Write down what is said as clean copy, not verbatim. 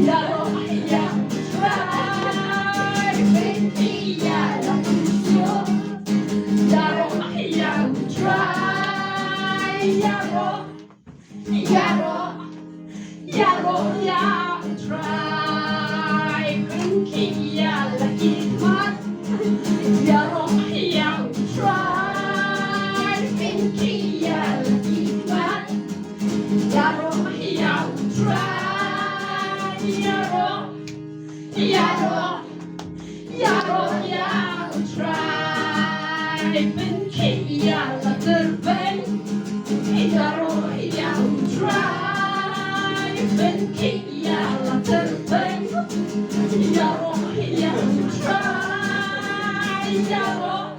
يا روح يا تراي بنتي يا لطيف يا روح يا تراي يا روح يا روح يا روح يا تراي بنتي يا لطيف يا روح يا تراي بنتي يا لطيف يا روح يا تراي يا روح يا روح يا روح يا تراي بنتي يا لطيف يا روح يا تراي بنتي يا لطيف يا روح يا تراي يا روح